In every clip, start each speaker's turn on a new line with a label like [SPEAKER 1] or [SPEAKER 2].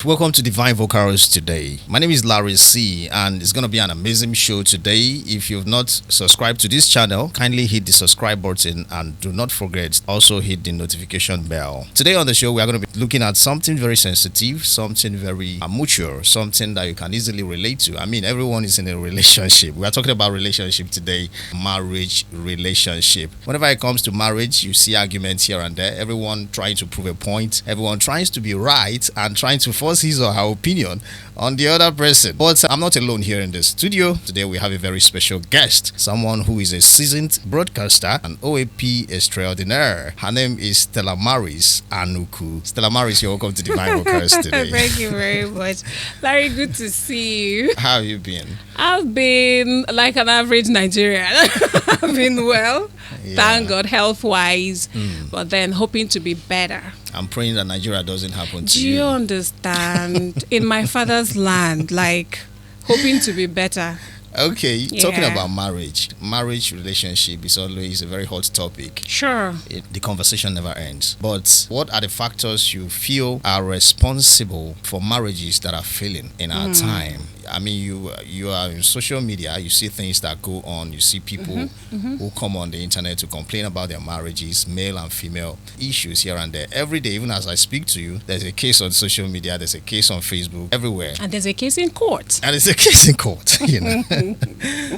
[SPEAKER 1] Welcome to Divine Vocals today. My name is Larry C, and it's going to be an amazing show today. If you've not subscribed to this channel, kindly hit the subscribe button and do not forget also hit the notification bell. Today on the show, we are going to be looking at something very sensitive, something very mature, something that you can easily relate to. I mean, everyone is in a relationship. We are talking about relationship today, marriage relationship. Whenever it comes to marriage, you see arguments here and there. Everyone trying to prove a point. Everyone trying to be right and trying to force his or her opinion on the other person. But I'm not alone here in the studio. Today we have a very special guest, someone who is a seasoned broadcaster and OAP extraordinaire. Her name is Stella Maris Anuku. Stella Maris, you're welcome to Divine Vocals today.
[SPEAKER 2] Thank you very much. Larry, good to see you.
[SPEAKER 1] How have you been?
[SPEAKER 2] I've been like an average Nigerian. I've been well, thank God, health-wise, but then hoping to be better.
[SPEAKER 1] I'm praying that Nigeria doesn't happen to you.
[SPEAKER 2] Do you understand? In my father's land, like, hoping to be better.
[SPEAKER 1] Okay, talking about marriage relationship is always a very hot topic.
[SPEAKER 2] Sure.
[SPEAKER 1] The conversation never ends. But what are the factors you feel are responsible for marriages that are failing in our time? I mean, you are in social media, you see things that go on, you see people who come on the internet to complain about their marriages, male and female issues here and there. Every day, even as I speak to you, there's a case on social media, there's a case on Facebook, everywhere.
[SPEAKER 2] And there's a case in court.
[SPEAKER 1] And there's a case in court, you know.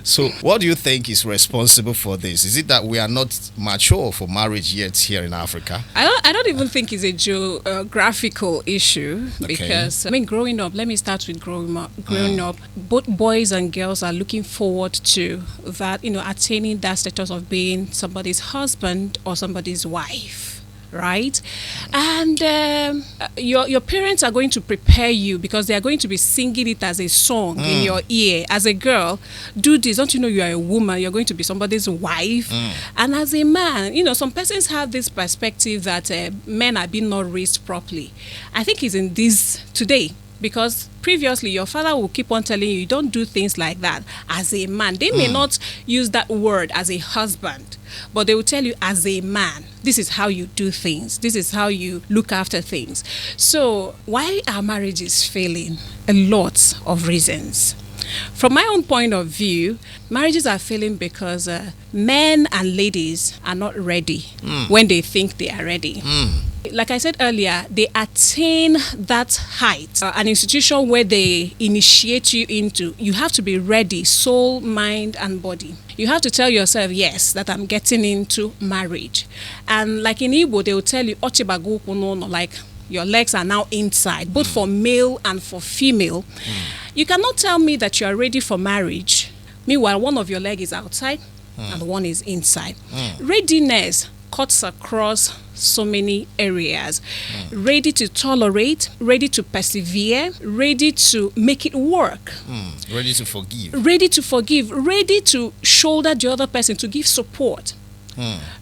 [SPEAKER 1] So, what do you think is responsible for this? Is it that we are not mature for marriage yet here in Africa?
[SPEAKER 2] I don't even think it's a geographical issue because, I mean, growing up, let me start with growing up, both boys and girls are looking forward to that, attaining that status of being somebody's husband or somebody's wife. Right? And your parents are going to prepare you because they are going to be singing it as a song in your ear. As a girl, do this. Don't you know you are a woman? You're going to be somebody's wife. And as a man, some persons have this perspective that men are being not raised properly. I think it's in this today. Because previously, your father will keep on telling you don't do things like that as a man. They may not use that word as a husband, but they will tell you as a man, this is how you do things. This is how you look after things. So why are marriages failing? A lot of reasons. From my own point of view, marriages are failing because men and ladies are not ready when they think they are ready. Like I said earlier, they attain that height, an institution where they initiate you into. You have to be ready, soul, mind, and body. You have to tell yourself, yes, that I'm getting into marriage. And like in Igbo, they will tell you, like your legs are now inside, both for male and for female. You cannot tell me that you are ready for marriage. Meanwhile, one of your legs is outside and one is inside. Readiness cuts across so many areas. Ready to tolerate, ready to persevere, ready to make it work.
[SPEAKER 1] Ready to forgive.
[SPEAKER 2] Ready to forgive, ready to shoulder the other person, to give support.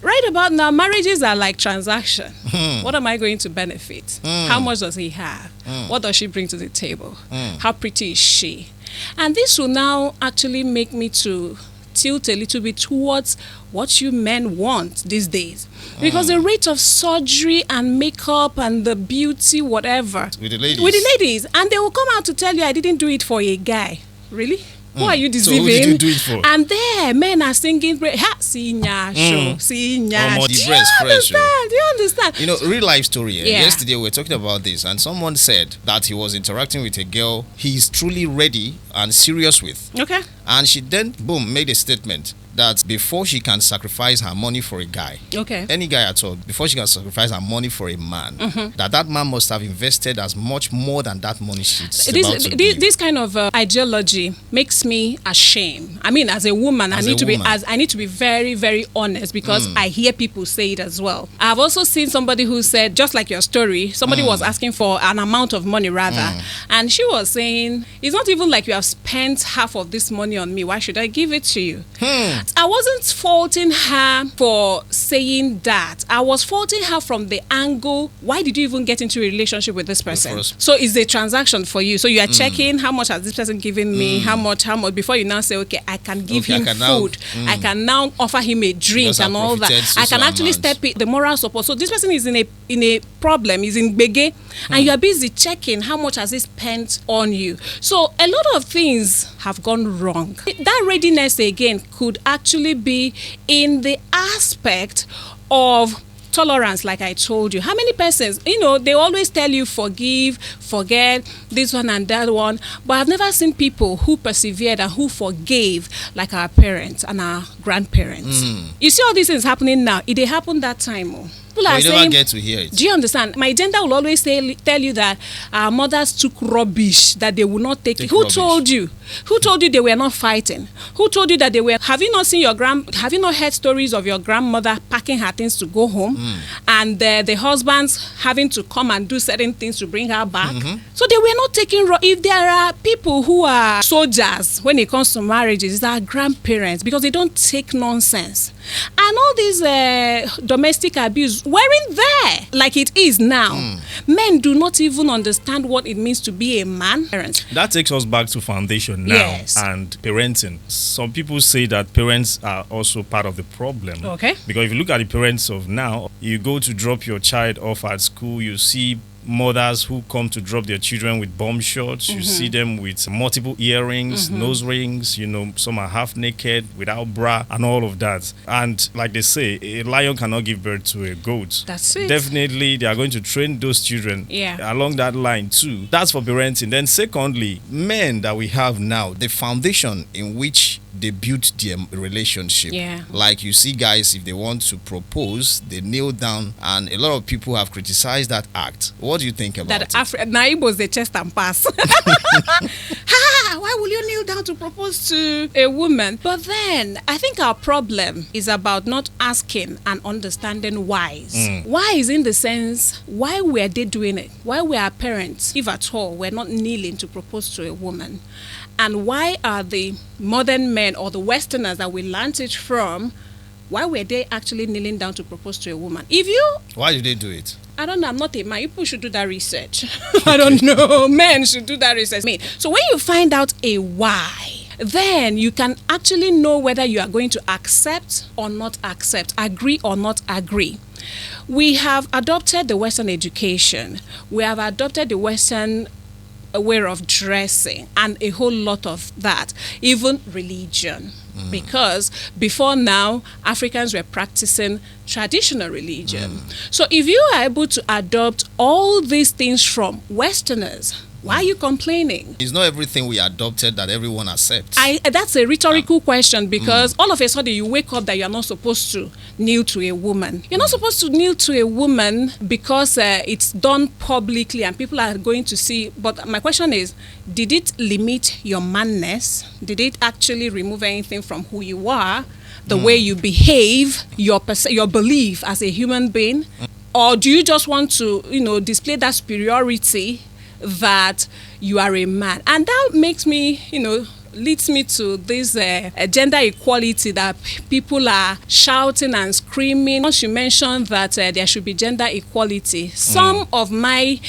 [SPEAKER 2] Right about now, marriages are like transaction. What am I going to benefit? How much does he have? What does she bring to the table? How pretty is she? And this will now actually make me to tilt a little bit towards what you men want these days. Because the rate of surgery and makeup and the beauty, whatever.
[SPEAKER 1] With the ladies.
[SPEAKER 2] With the ladies. And they will come out to tell you, I didn't do it for a guy. Really? Who are you deceiving?
[SPEAKER 1] So who did you do it for?
[SPEAKER 2] And there, men are singing, sinya show, sinya.
[SPEAKER 1] Do you
[SPEAKER 2] understand?
[SPEAKER 1] You know, real life story. Yesterday we were talking about this, and someone said that he was interacting with a girl he's truly ready and serious with.
[SPEAKER 2] Okay.
[SPEAKER 1] And she then, boom, made a statement that before she can sacrifice her money for a guy, any guy at all, before she can sacrifice her money for a man, that man must have invested as much more than that money she's about to give.
[SPEAKER 2] This kind of ideology makes me ashamed. I mean, as a woman, I need to be very, very honest because I hear people say it as well. I've also seen somebody who said, just like your story, somebody was asking for an amount of money rather, And she was saying, it's not even like you have spent half of this money on me. Why should I give it to you? I wasn't faulting her for saying that. I was faulting her from the angle, why did you even get into a relationship with this person? So it's a transaction for you. So you are checking how much has this person given me, how much, before you now say, okay, I can give him food. I can now offer him a drink and all that. I can actually step in the moral support. So this person is in a problem, is in bege, and you are busy checking how much has he spent on you. So a lot of things have gone wrong. That readiness again could actually be in the aspect of tolerance, like I told you. How many persons, they always tell you forgive, forget, this one and that one, but I've never seen people who persevered and who forgave like our parents and our grandparents. You see all these things happening now, it happened that time. People are
[SPEAKER 1] you
[SPEAKER 2] saying,
[SPEAKER 1] never get to hear it.
[SPEAKER 2] Do you understand? My gender will always tell you that our mothers took rubbish, that they will not take it. Who told you? Who told you they were not fighting? Who told you that they were? Have you not seen have you not heard stories of your grandmother packing her things to go home, and the husbands having to come and do certain things to bring her back? So they were not taking. If there are people who are soldiers when it comes to marriages, it's our grandparents, because they don't take nonsense. And all these domestic abuse weren't there like it is now. Men do not even understand what it means to be a man.
[SPEAKER 3] That takes us back to foundation now and parenting. Some people say that parents are also part of the problem.
[SPEAKER 2] Okay.
[SPEAKER 3] Because if you look at the parents of now, you go to drop your child off at school, you see mothers who come to drop their children with bomb shots. You see them with multiple earrings, nose rings, some are half naked without bra and all of that. And like they say, a lion cannot give birth to a goat.
[SPEAKER 2] That's it.
[SPEAKER 3] Definitely they are going to train those children along that line too. That's for parenting. Then secondly,
[SPEAKER 1] men that we have now, the foundation in which they built their relationship. Like you see guys, if they want to propose, they kneel down, and a lot of people have criticized that act. What do you think about it?
[SPEAKER 2] Naibos, the chest and pass. Why will you kneel down to propose to a woman? But then I think our problem is about not asking and understanding whys. Why is in the sense, why were they doing it? Why were our parents, if at all, were not kneeling to propose to a woman? And why are the modern men or the Westerners that we learned it from, why were they actually kneeling down to propose to a woman?
[SPEAKER 1] Why did they do it?
[SPEAKER 2] I don't know. I'm not a man. People should do that research. I don't know. Men should do that research. So when you find out a why, then you can actually know whether you are going to accept or not accept, agree or not agree. We have adopted the Western education. We have adopted the Western way of dressing and a whole lot of that, even religion. Because before now, Africans were practicing traditional religion. So if you are able to adopt all these things from Westerners, why are you complaining?
[SPEAKER 1] It's not everything we adopted that everyone accepts.
[SPEAKER 2] That's a rhetorical question, because all of a sudden you wake up that you're not supposed to kneel to a woman. You're not supposed to kneel to a woman because it's done publicly and people are going to see. But my question is, did it limit your manness? Did it actually remove anything from who you are, the way you behave, your belief as a human being? Or do you just want to, display that superiority that you are a man? And that makes me, leads me to this gender equality that people are shouting and screaming. Once you mentioned that there should be gender equality, some of my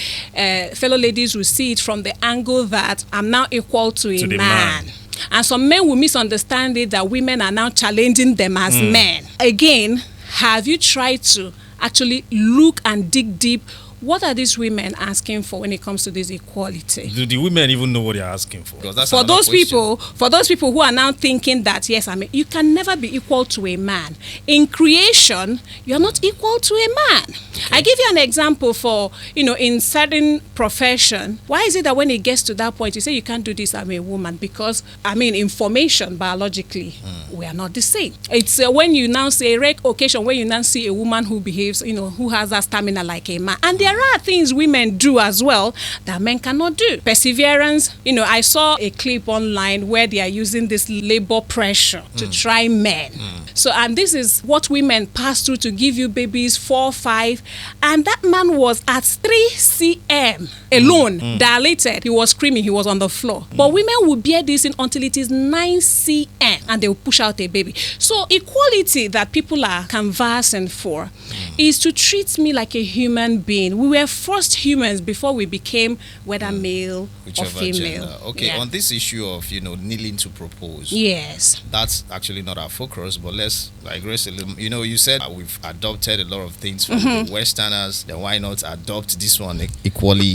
[SPEAKER 2] fellow ladies will see it from the angle that I'm now equal to a man. And some men will misunderstand it that women are now challenging them as men. Again, have you tried to actually look and dig deep? What are these women asking for when it comes to this equality?
[SPEAKER 3] Do the women even know what they're asking for?
[SPEAKER 2] For those people who are now thinking that, yes, you can never be equal to a man. In creation, you're not equal to a man. Okay. I give you an example for, in certain profession. Why is it that when it gets to that point, you say you can't do this, I'm a woman? Because, in formation, biologically, we are not the same. It's when you now say, rare occasion, when you now see a woman who behaves, who has that stamina like a man. And they there are things women do as well that men cannot do. Perseverance. I saw a clip online where they are using this labor pressure to try men. So, and this is what women pass through to give you babies 4, 5, and that man was at 3 cm alone, dilated. He was screaming. He was on the floor. But women will bear this in until it is 9 cm, and they will push out a baby. So, equality that people are canvassing for is to treat me like a human being. We were first humans before we became whether male or female.
[SPEAKER 1] Gender. Okay, on this issue of kneeling to propose.
[SPEAKER 2] Yes,
[SPEAKER 1] that's actually not our focus, but let's digress a little. You said we've adopted a lot of things from the Westerners. Then why not adopt this one equally?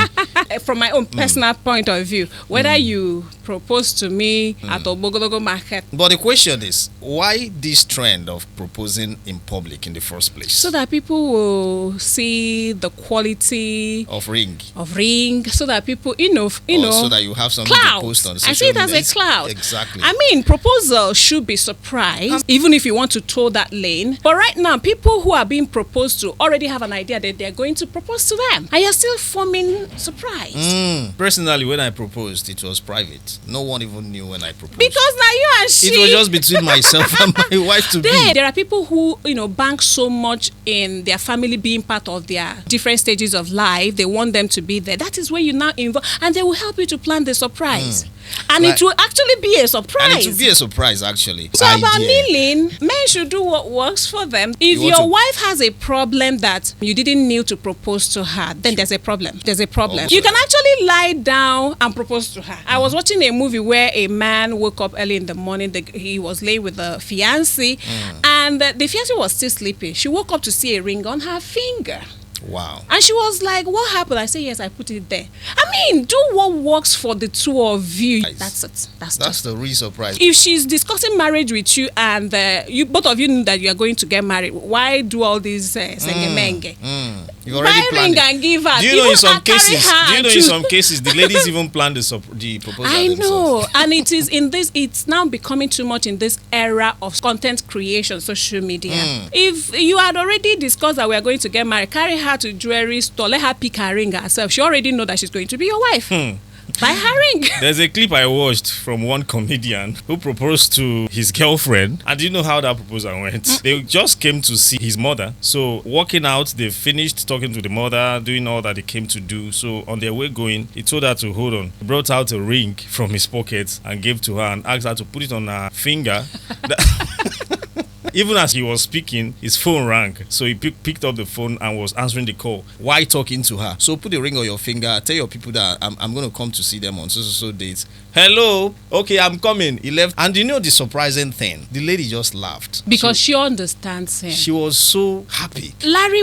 [SPEAKER 2] From my own personal point of view, whether you propose to me at Obogodogo market.
[SPEAKER 1] But the question is, why this trend of proposing in public in the first place?
[SPEAKER 2] So that people will see the quality
[SPEAKER 1] of ring,
[SPEAKER 2] so that people,
[SPEAKER 1] so that you have something to post on social media.
[SPEAKER 2] I see it as a cloud.
[SPEAKER 1] Exactly.
[SPEAKER 2] I mean, proposal should be surprise, even if you want to toe that lane. But right now, people who are being proposed to already have an idea that they're going to propose to them, and you're still forming surprise.
[SPEAKER 3] Personally, when I proposed, it was private. No one even knew when I proposed.
[SPEAKER 2] Because now you and she.
[SPEAKER 3] It was just between myself and my wife to be.
[SPEAKER 2] There are people who, bank so much in their family being part of their different stages of life. They want them to be there. That is where you now involve, and they will help you to plan the surprise. And it will actually be a surprise.
[SPEAKER 1] And it will be a surprise, actually.
[SPEAKER 2] So about kneeling, men should do what works for them. If your wife has a problem that you didn't kneel to propose to her, then there's a problem. There's a problem. You can actually lie down and propose to her. I was watching a movie where a man woke up early in the morning. He was laying with the fiancé, and the fiancé was still sleeping. She woke up to see a ring on her finger.
[SPEAKER 1] Wow.
[SPEAKER 2] And she was like, what happened? I said, yes, I put it there. I mean, do what works for the two of you. That's it. That's
[SPEAKER 1] the real surprise.
[SPEAKER 2] If she's discussing marriage with you and you both of you know that you are going to get married, why do all these sengemenge?
[SPEAKER 1] You already
[SPEAKER 2] buy ring and give her.
[SPEAKER 3] Do you know in some cases the ladies even plan the proposal
[SPEAKER 2] I know.
[SPEAKER 3] themselves?
[SPEAKER 2] And it is it's now becoming too much in this era of content creation, social media. If you had already discussed that we are going to get married, carry her to jewelry store, let her pick her ring herself. She already know that she's going to be your wife. Buy her ring.
[SPEAKER 3] There's a clip I watched from one comedian who proposed to his girlfriend. And do you know how that proposal went? They just came to see his mother. So walking out, they finished talking to the mother, doing all that they came to do. So on their way going, he told her to hold on. He brought out a ring from his pocket and gave to her and asked her to put it on her finger. Even as he was speaking, his phone rang. So he picked up the phone and was answering the call.
[SPEAKER 1] Why talking to her? So put the ring on your finger. Tell your people that I'm going to come to see them on so dates. Hello? Okay, I'm coming. He left. And you know the surprising thing? The lady just laughed.
[SPEAKER 2] Because she understands him.
[SPEAKER 1] She was so happy.
[SPEAKER 2] Larry,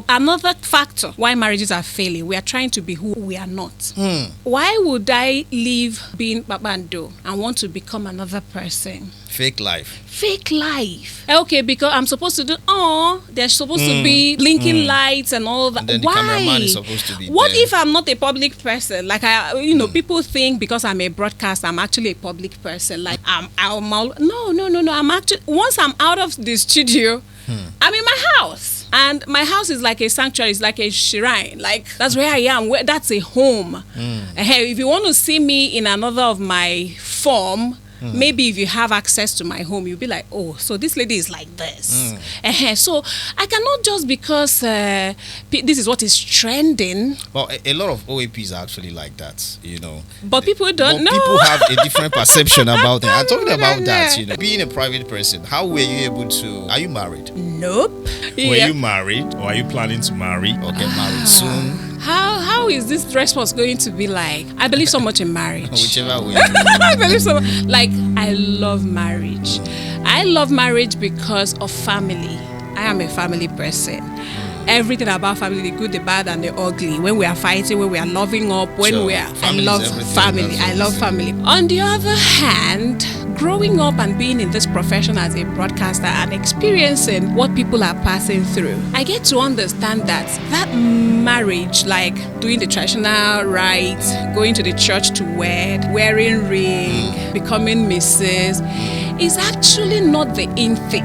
[SPEAKER 2] another factor why marriages are failing, we are trying to be who we are not. Why would I leave being Babando and want to become another person?
[SPEAKER 1] Fake life.
[SPEAKER 2] Okay, because I'm supposed to do, there's supposed to be blinking lights and all that.
[SPEAKER 1] And then
[SPEAKER 2] why?
[SPEAKER 1] The cameraman is supposed to be
[SPEAKER 2] What
[SPEAKER 1] there.
[SPEAKER 2] if I'm not a public person? Like, people think because I'm a broadcaster, I'm actually a public person. Like, no. I'm actually, once I'm out of the studio, I'm in my house. And my house is like a sanctuary, it's like a shrine. Like, that's where I am. That's a home. If you want to see me in another of my form, maybe if you have access to my home, you'll be like, oh, so this lady is like this. So I cannot just because this is what is trending.
[SPEAKER 1] Well, a lot of OAPs are actually like that,
[SPEAKER 2] But people don't know.
[SPEAKER 1] People have a different perception about it. I'm talking about that, Being a private person, how were you able to... Are you married?
[SPEAKER 2] Nope.
[SPEAKER 3] Were you married or are you planning to marry?
[SPEAKER 1] Or get married soon?
[SPEAKER 2] How is this response going to be like? I believe so much in marriage.
[SPEAKER 1] Whichever way.
[SPEAKER 2] I believe so much. Like, I love marriage. I love marriage because of family. I am a family person. Everything about family, the good, the bad, and the ugly. When we are fighting, when we are loving up, I love family. I love family. On the other hand, growing up and being in this profession as a broadcaster and experiencing what people are passing through, I get to understand that marriage, like doing the traditional rites, going to the church to wed, wearing ring, becoming Mrs., is actually not the in thing.